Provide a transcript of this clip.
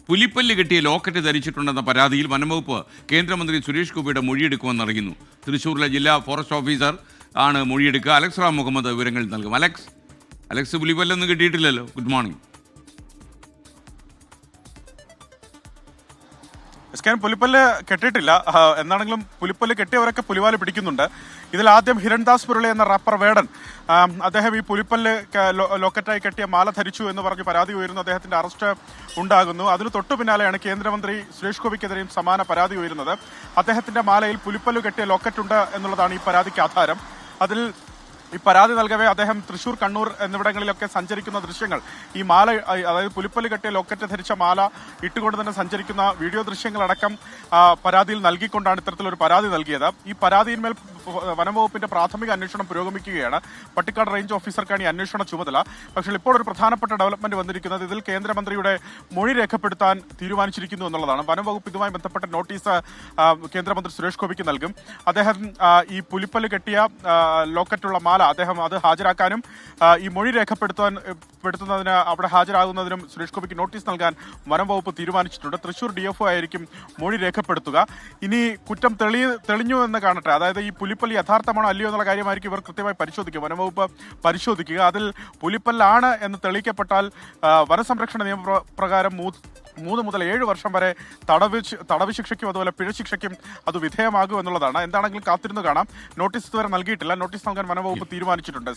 പുലിപ്പല്ല് കെട്ടിയ ലോക്കറ്റ് ധരിച്ചിട്ടുണ്ടെന്ന പരാതിയിൽ വനംവകുപ്പ് കേന്ദ്രമന്ത്രി സുരേഷ് ഗോപിയുടെ മൊഴിയെടുക്കുമെന്ന് അറിയുന്നു. തൃശ്ശൂരിലെ ജില്ലാ ഫോറസ്റ്റ് ഓഫീസർ ആണ് മൊഴിയെടുക്കുക. അലക്സ് റാം മുഹമ്മദ് വിവരങ്ങൾ നൽകും. അലക്സ് പുലിപ്പല്ലൊന്നും കിട്ടിയിട്ടില്ലല്ലോ. Good morning. പുലിപ്പല്ല് കെട്ടിയിട്ടില്ല. എന്നാണെങ്കിലും പുലിപ്പല്ല് കെട്ടിയവരൊക്കെ പുലിവാല് പിടിക്കുന്നുണ്ട്. ഇതിൽ ആദ്യം ഹിരൺദാസ് മുരളി എന്ന റാപ്പർ വേടൻ, അദ്ദേഹം ഈ പുലിപ്പല്ല് ലോക്കറ്റായി കെട്ടിയ മാല ധരിച്ചു എന്ന് പറഞ്ഞ് പരാതി ഉയരുന്നു. അദ്ദേഹത്തിന്റെ അറസ്റ്റ് ഉണ്ടാകുന്നു. അതിന് തൊട്ടു പിന്നാലെയാണ് കേന്ദ്രമന്ത്രി സുരേഷ് ഗോപിക്കെതിരെയും സമാന പരാതി ഉയരുന്നത്. അദ്ദേഹത്തിന്റെ മാലയിൽ പുലിപ്പല്ല് കെട്ടിയ ലോക്കറ്റ് ഉണ്ട് എന്നുള്ളതാണ് ഈ പരാതിക്ക് ആധാരം. അതിൽ ഈ പരാതി നൽകവേ അദ്ദേഹം തൃശൂർ, കണ്ണൂർ എന്നിവിടങ്ങളിലൊക്കെ സഞ്ചരിക്കുന്ന ദൃശ്യങ്ങൾ, ഈ മാല, അതായത് പുലിപ്പല്ല് കെട്ടിയ ലോക്കറ്റ് ധരിച്ച മാല ഇട്ടുകൊണ്ട് തന്നെ സഞ്ചരിക്കുന്ന വീഡിയോ ദൃശ്യങ്ങളടക്കം പരാതിയിൽ നൽകിക്കൊണ്ടാണ് ഇത്തരത്തിലൊരു പരാതി നൽകിയത്. ഈ പരാതിയിന്മേൽ വനംവകുപ്പിന്റെ പ്രാഥമിക അന്വേഷണം പുരോഗമിക്കുകയാണ്. പട്ടിക്കാട് റേഞ്ച് ഓഫീസർക്കാണ് ഈ അന്വേഷണ ചുമതല. പക്ഷേ ഇപ്പോൾ ഒരു പ്രധാനപ്പെട്ട ഡെവലപ്മെന്റ് വന്നിരിക്കുന്നത് ഇതിൽ കേന്ദ്രമന്ത്രിയുടെ മൊഴി രേഖപ്പെടുത്താൻ തീരുമാനിച്ചിരിക്കുന്നു എന്നുള്ളതാണ്. വനംവകുപ്പ് ഇതുമായി ബന്ധപ്പെട്ട നോട്ടീസ് കേന്ദ്രമന്ത്രി സുരേഷ് ഗോപിക്ക് നൽകും. അദ്ദേഹം ഈ പുലിപ്പല്ല് കെട്ടിയ ലോക്കറ്റുള്ള മാല അദ്ദേഹം അത് ഹാജരാക്കാനും ഈ മൊഴി രേഖപ്പെടുത്തുന്നതിന് അവിടെ ഹാജരാകുന്നതിനും സുരേഷ് ഗോപിക്ക് നോട്ടീസ് നൽകാൻ വനംവകുപ്പ് തീരുമാനിച്ചിട്ടുണ്ട്. തൃശൂർ DFO ആയിരിക്കും മൊഴി രേഖപ്പെടുത്തുക. ഇനി കുറ്റം തെളിഞ്ഞു എന്ന് കാണട്ടെ, അതായത് ഈ പുലിപ്പല്ല് യഥാർത്ഥമാണോ അല്ലയോ എന്നുള്ള കാര്യമായിരിക്കും ഇവർ കൃത്യമായി പരിശോധിക്കുക, വനംവകുപ്പ് പരിശോധിക്കുക. അതിൽ പുലിപ്പല്ലാണ് എന്ന് തെളിയിക്കപ്പെട്ടാൽ വനസംരക്ഷണ നിയമപ്രകാരം 3 മുതൽ 7 വർഷം വരെ തടവ് ശിക്ഷയ്ക്കും അതുപോലെ പിഴ ശിക്ഷയ്ക്കും അത് വിധേയമാകും എന്നുള്ളതാണ്. എന്താണെങ്കിലും കാത്തിരുന്ന് കാണാം. നോട്ടീസ് ഇതുവരെ നൽകിയിട്ടില്ല. നോട്ടീസ് നൽകാൻ വനംവകുപ്പ് തീരുമാനിച്ചിട്ടുണ്ട്.